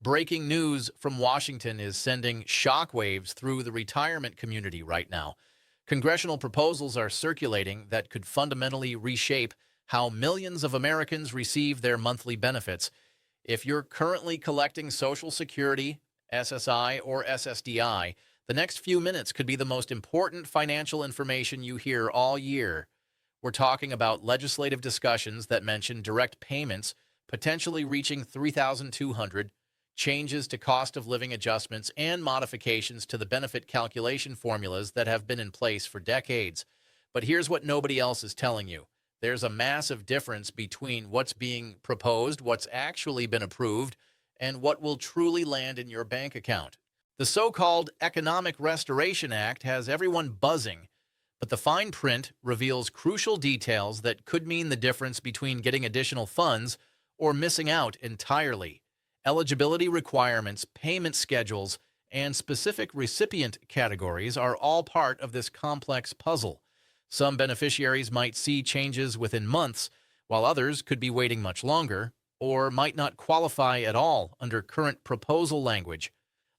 Breaking news from Washington is sending shockwaves through the retirement community right now. Congressional proposals are circulating that could fundamentally reshape how millions of Americans receive their monthly benefits. If you're currently collecting Social Security, SSI, or SSDI, the next few minutes could be the most important financial information you hear all year. We're talking about legislative discussions that mention direct payments potentially reaching $3,200, changes to cost of living adjustments, and modifications to the benefit calculation formulas that have been in place for decades. But here's what nobody else is telling you. There's a massive difference between what's being proposed, what's actually been approved, and what will truly land in your bank account. The so-called Economic Restoration Act has everyone buzzing, but the fine print reveals crucial details that could mean the difference between getting additional funds or missing out entirely. Eligibility requirements, payment schedules, and specific recipient categories are all part of this complex puzzle. Some beneficiaries might see changes within months, while others could be waiting much longer or might not qualify at all under current proposal language.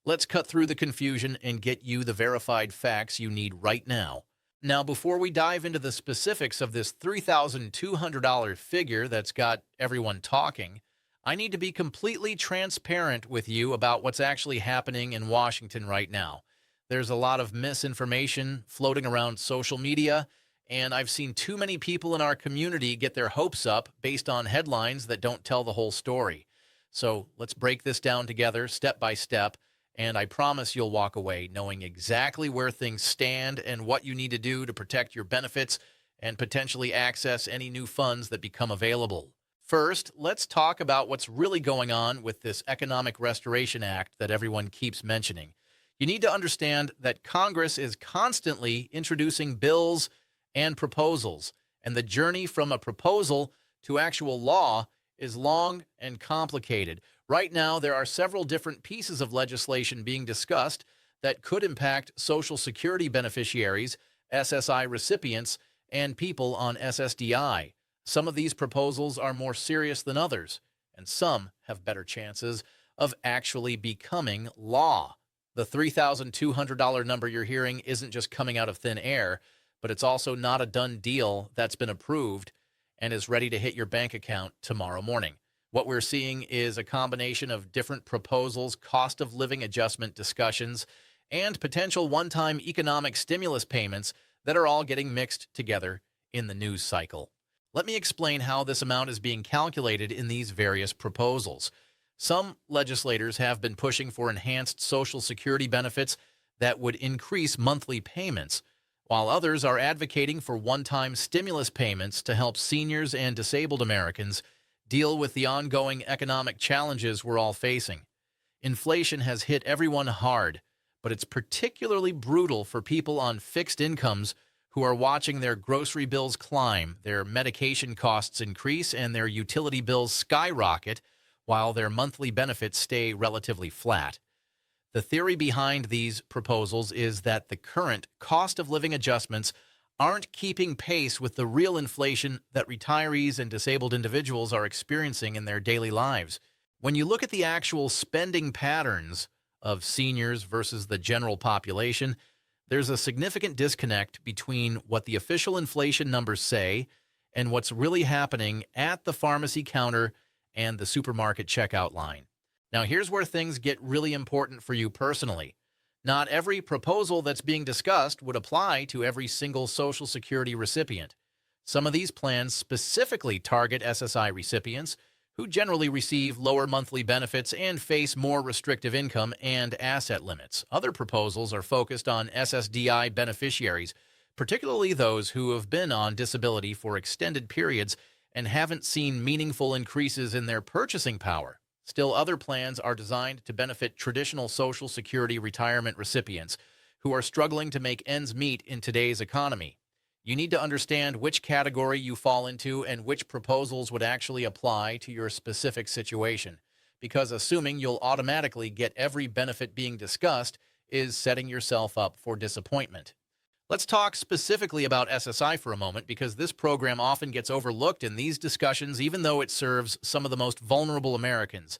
Let's cut through the confusion and get you the verified facts you need right now. Now, before we dive into the specifics of this $3,200 figure that's got everyone talking, I need to be completely transparent with you about what's actually happening in Washington right now. There's a lot of misinformation floating around social media, and I've seen too many people in our community get their hopes up based on headlines that don't tell the whole story. So let's break this down together step by step, and I promise you'll walk away knowing exactly where things stand and what you need to do to protect your benefits and potentially access any new funds that become available. First, let's talk about what's really going on with this Economic Restoration Act that everyone keeps mentioning. You need to understand that Congress is constantly introducing bills and proposals, and the journey from a proposal to actual law is long and complicated. Right now, there are several different pieces of legislation being discussed that could impact Social Security beneficiaries, SSI recipients, and people on SSDI. Some of these proposals are more serious than others, and some have better chances of actually becoming law. The $3,200 number you're hearing isn't just coming out of thin air, but it's also not a done deal that's been approved and is ready to hit your bank account tomorrow morning. What we're seeing is a combination of different proposals, cost of living adjustment discussions, and potential one-time economic stimulus payments that are all getting mixed together in the news cycle. Let me explain how this amount is being calculated in these various proposals. Some legislators have been pushing for enhanced Social Security benefits that would increase monthly payments, while others are advocating for one-time stimulus payments to help seniors and disabled Americans deal with the ongoing economic challenges we're all facing. Inflation has hit everyone hard, but it's particularly brutal for people on fixed incomes who are watching their grocery bills climb, their medication costs increase, and their utility bills skyrocket while their monthly benefits stay relatively flat. The theory behind these proposals is that the current cost of living adjustments aren't keeping pace with the real inflation that retirees and disabled individuals are experiencing in their daily lives. When you look at the actual spending patterns of seniors versus the general population, there's a significant disconnect between what the official inflation numbers say and what's really happening at the pharmacy counter and the supermarket checkout line. Now, here's where things get really important for you personally. Not every proposal that's being discussed would apply to every single Social Security recipient. Some of these plans specifically target SSI recipients who generally receive lower monthly benefits and face more restrictive income and asset limits. Other proposals are focused on SSDI beneficiaries, particularly those who have been on disability for extended periods and haven't seen meaningful increases in their purchasing power. Still, other plans are designed to benefit traditional Social Security retirement recipients who are struggling to make ends meet in today's economy. You need to understand which category you fall into and which proposals would actually apply to your specific situation, because assuming you'll automatically get every benefit being discussed is setting yourself up for disappointment. Let's talk specifically about SSI for a moment, because this program often gets overlooked in these discussions even though it serves some of the most vulnerable Americans.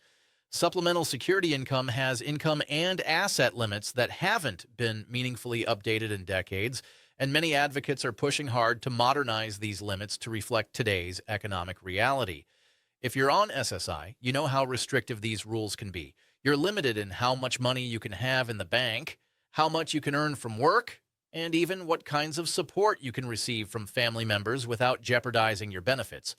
Supplemental security income has income and asset limits that haven't been meaningfully updated in decades, and many advocates are pushing hard to modernize these limits to reflect today's economic reality. If you're on SSI, you know how restrictive these rules can be. You're limited in how much money you can have in the bank, how much you can earn from work, and even what kinds of support you can receive from family members without jeopardizing your benefits.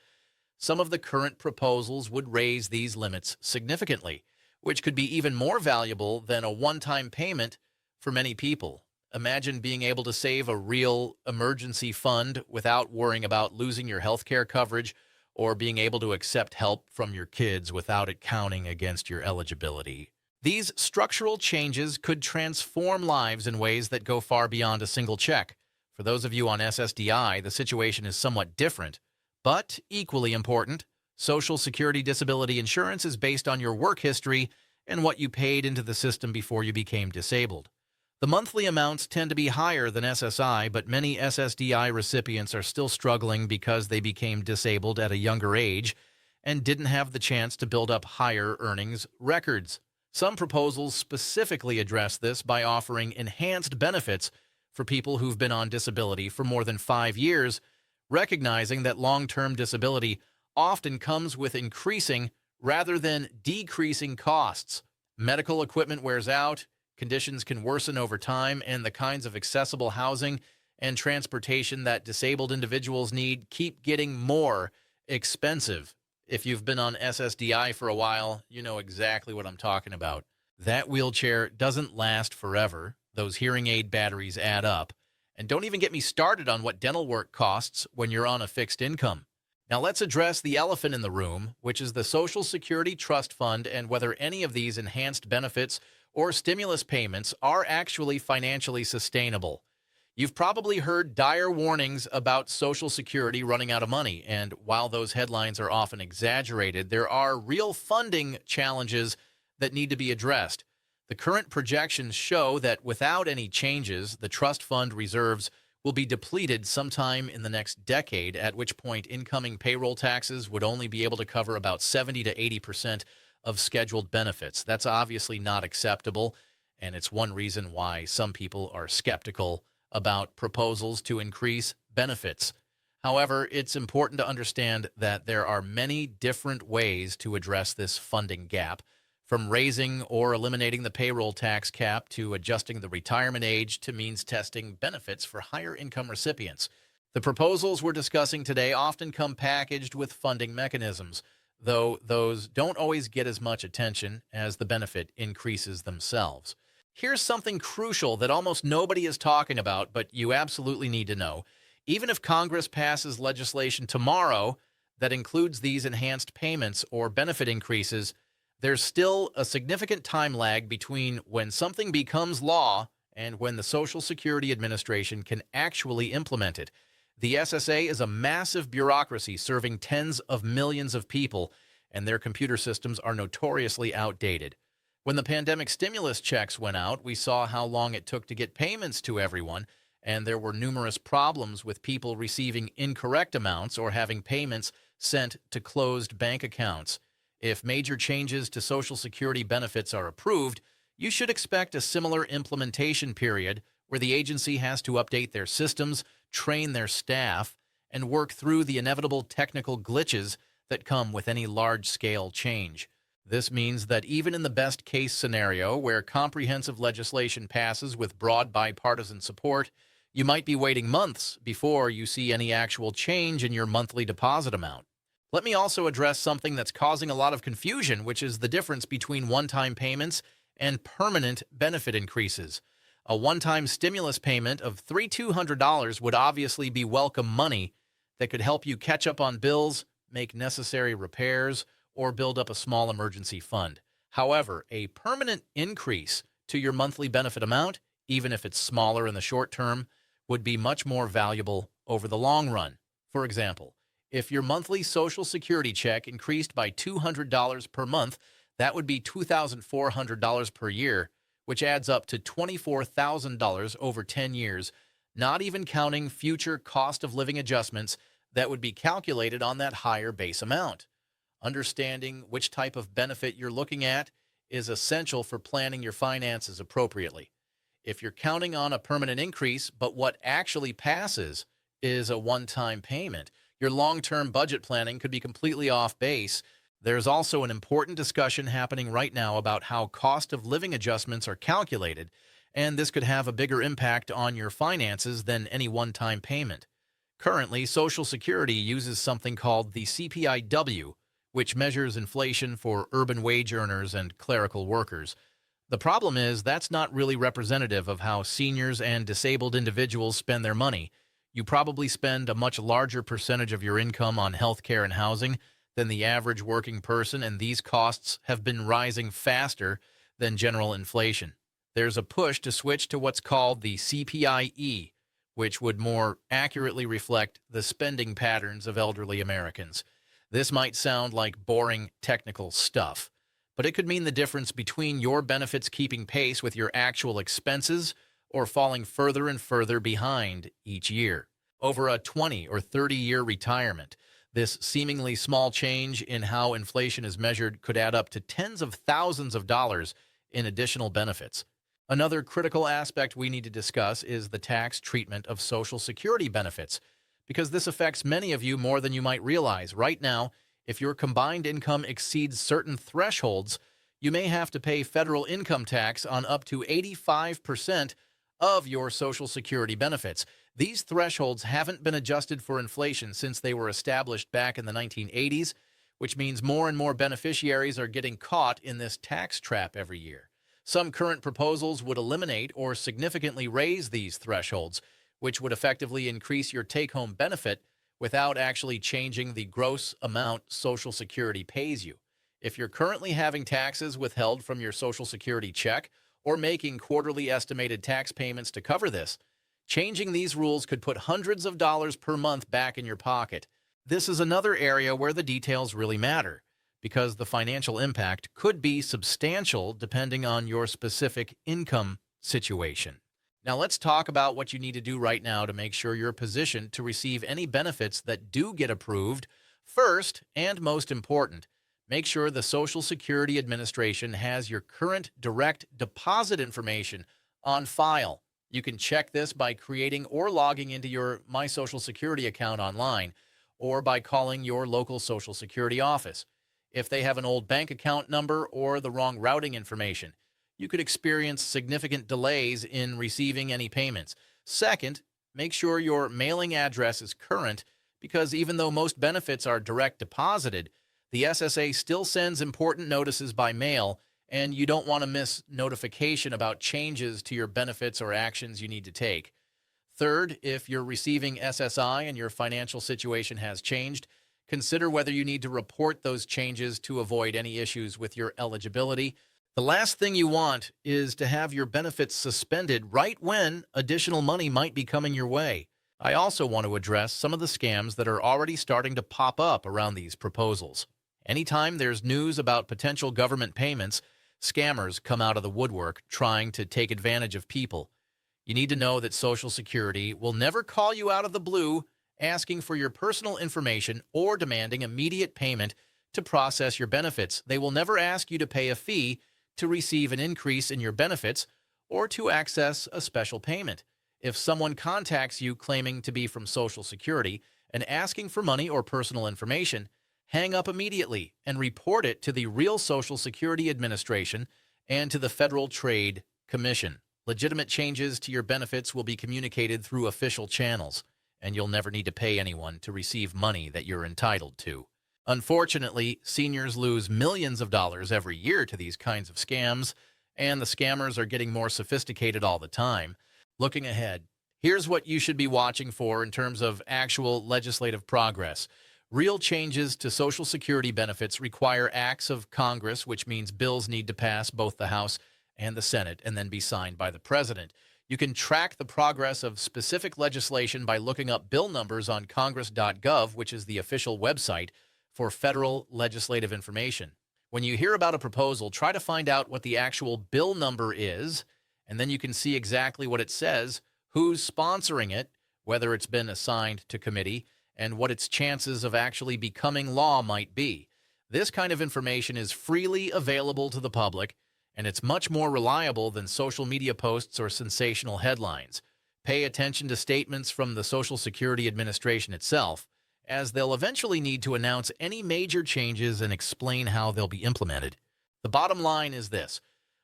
Some of the current proposals would raise these limits significantly, which could be even more valuable than a one-time payment for many people. Imagine being able to save a real emergency fund without worrying about losing your health care coverage or being able to accept help from your kids without it counting against your eligibility. These structural changes could transform lives in ways that go far beyond a single check. For those of you on SSDI, the situation is somewhat different. But equally important, Social Security disability insurance is based on your work history and what you paid into the system before you became disabled. The monthly amounts tend to be higher than SSI, but many SSDI recipients are still struggling because they became disabled at a younger age and didn't have the chance to build up higher earnings records. Some proposals specifically address this by offering enhanced benefits for people who've been on disability for more than 5 years, recognizing that long-term disability often comes with increasing rather than decreasing costs. Medical equipment wears out, conditions can worsen over time, and the kinds of accessible housing and transportation that disabled individuals need keep getting more expensive. If you've been on SSDI for a while, you know exactly what I'm talking about. That wheelchair doesn't last forever. Those hearing aid batteries add up. And don't even get me started on what dental work costs when you're on a fixed income. Now let's address the elephant in the room, which is the Social Security Trust Fund, and whether any of these enhanced benefits or stimulus payments are actually financially sustainable. You've probably heard dire warnings about Social Security running out of money, and while those headlines are often exaggerated, there are real funding challenges that need to be addressed. The current projections show that without any changes, the trust fund reserves will be depleted sometime in the next decade, at which point incoming payroll taxes would only be able to cover about 70 to 80% of scheduled benefits. That's obviously not acceptable, and it's one reason why some people are skeptical about proposals to increase benefits. However, it's important to understand that there are many different ways to address this funding gap, from raising or eliminating the payroll tax cap to adjusting the retirement age to means testing benefits for higher income recipients. The proposals we're discussing today often come packaged with funding mechanisms, though those don't always get as much attention as the benefit increases themselves. Here's something crucial that almost nobody is talking about, but you absolutely need to know. Even if Congress passes legislation tomorrow that includes these enhanced payments or benefit increases, there's still a significant time lag between when something becomes law and when the Social Security Administration can actually implement it. The SSA is a massive bureaucracy serving tens of millions of people, and their computer systems are notoriously outdated. When the pandemic stimulus checks went out, we saw how long it took to get payments to everyone, and there were numerous problems with people receiving incorrect amounts or having payments sent to closed bank accounts. If major changes to Social Security benefits are approved, you should expect a similar implementation period where the agency has to update their systems, train their staff, and work through the inevitable technical glitches that come with any large-scale change. This means that even in the best-case scenario, where comprehensive legislation passes with broad bipartisan support, you might be waiting months before you see any actual change in your monthly deposit amount. Let me also address something that's causing a lot of confusion, which is the difference between one-time payments and permanent benefit increases. A one-time stimulus payment of $3,200 would obviously be welcome money that could help you catch up on bills, make necessary repairs, or build up a small emergency fund. However, a permanent increase to your monthly benefit amount, even if it's smaller in the short term, would be much more valuable over the long run. For example, if your monthly Social Security check increased by $200 per month, that would be $2,400 per year, which adds up to $24,000 over 10 years, not even counting future cost of living adjustments that would be calculated on that higher base amount. Understanding which type of benefit you're looking at is essential for planning your finances appropriately. If you're counting on a permanent increase, but what actually passes is a one-time payment, your long-term budget planning could be completely off base. There's also an important discussion happening right now about how cost of living adjustments are calculated, and this could have a bigger impact on your finances than any one-time payment. Currently, Social Security uses something called the CPIW, which measures inflation for urban wage earners and clerical workers. The problem is that's not really representative of how seniors and disabled individuals spend their money. You probably spend a much larger percentage of your income on healthcare and housing than the average working person, and these costs have been rising faster than general inflation. There's a push to switch to what's called the CPIE, which would more accurately reflect the spending patterns of elderly Americans. This might sound like boring technical stuff, but it could mean the difference between your benefits keeping pace with your actual expenses or falling further and further behind each year. Over a 20 or 30-year retirement, this seemingly small change in how inflation is measured could add up to tens of thousands of dollars in additional benefits. Another critical aspect we need to discuss is the tax treatment of Social Security benefits, because this affects many of you more than you might realize. Right now, if your combined income exceeds certain thresholds, you may have to pay federal income tax on up to 85% of your Social Security benefits. These thresholds haven't been adjusted for inflation since they were established back in the 1980s, which means more and more beneficiaries are getting caught in this tax trap every year. Some current proposals would eliminate or significantly raise these thresholds, which would effectively increase your take-home benefit without actually changing the gross amount Social Security pays you. If you're currently having taxes withheld from your Social Security check or making quarterly estimated tax payments to cover this, changing these rules could put hundreds of dollars per month back in your pocket. This is another area where the details really matter, because the financial impact could be substantial depending on your specific income situation. Now let's talk about what you need to do right now to make sure you're positioned to receive any benefits that do get approved. First, and most important, make sure the Social Security Administration has your current direct deposit information on file. You can check this by creating or logging into your My Social Security account online, or by calling your local Social Security office. If they have an old bank account number or the wrong routing information, you could experience significant delays in receiving any payments. Second, make sure your mailing address is current, because even though most benefits are direct deposited, the SSA still sends important notices by mail, and you don't want to miss notification about changes to your benefits or actions you need to take. Third, if you're receiving SSI and your financial situation has changed, consider whether you need to report those changes to avoid any issues with your eligibility. The last thing you want is to have your benefits suspended right when additional money might be coming your way. I also want to address some of the scams that are already starting to pop up around these proposals. Anytime there's news about potential government payments, scammers come out of the woodwork trying to take advantage of people. You need to know that Social Security will never call you out of the blue asking for your personal information or demanding immediate payment to process your benefits. They will never ask you to pay a fee to receive an increase in your benefits or to access a special payment. If someone contacts you claiming to be from Social Security and asking for money or personal information, hang up immediately and report it to the real Social Security Administration and to the Federal Trade Commission. Legitimate changes to your benefits will be communicated through official channels, and you'll never need to pay anyone to receive money that you're entitled to. Unfortunately, seniors lose millions of dollars every year to these kinds of scams, and the scammers are getting more sophisticated all the time. Looking ahead, here's what you should be watching for in terms of actual legislative progress. Real changes to Social Security benefits require acts of Congress, which means bills need to pass both the House and the Senate and then be signed by the President. You can track the progress of specific legislation by looking up bill numbers on congress.gov, which is the official website for federal legislative information. When you hear about a proposal, try to find out what the actual bill number is, and then you can see exactly what it says, who's sponsoring it, whether it's been assigned to committee, and what its chances of actually becoming law might be. This kind of information is freely available to the public, and it's much more reliable than social media posts or sensational headlines. Pay attention to statements from the Social Security Administration itself, as they'll eventually need to announce any major changes and explain how they'll be implemented. The bottom line is this.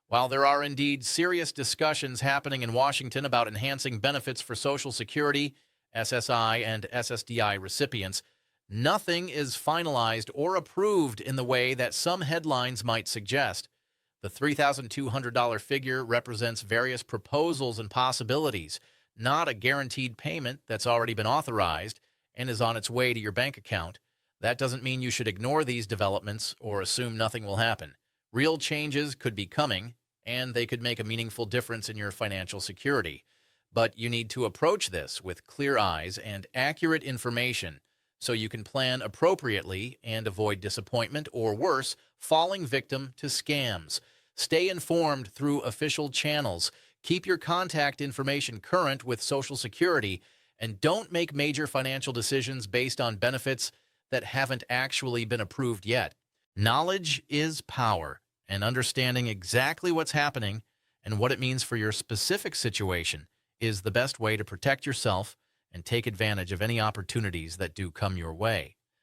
While there are indeed serious discussions happening in Washington about enhancing benefits for Social Security, SSI, and SSDI recipients, nothing is finalized or approved in the way that some headlines might suggest. The $3,200 figure represents various proposals and possibilities, not a guaranteed payment that's already been authorized and is on its way to your bank account. That doesn't mean you should ignore these developments or assume nothing will happen. Real changes could be coming, and they could make a meaningful difference in your financial security. But you need to approach this with clear eyes and accurate information so you can plan appropriately and avoid disappointment or, worse, falling victim to scams. Stay informed through official channels. Keep your contact information current with Social Security, and don't make major financial decisions based on benefits that haven't actually been approved yet. Knowledge is power, and understanding exactly what's happening and what it means for your specific situation is the best way to protect yourself and take advantage of any opportunities that do come your way.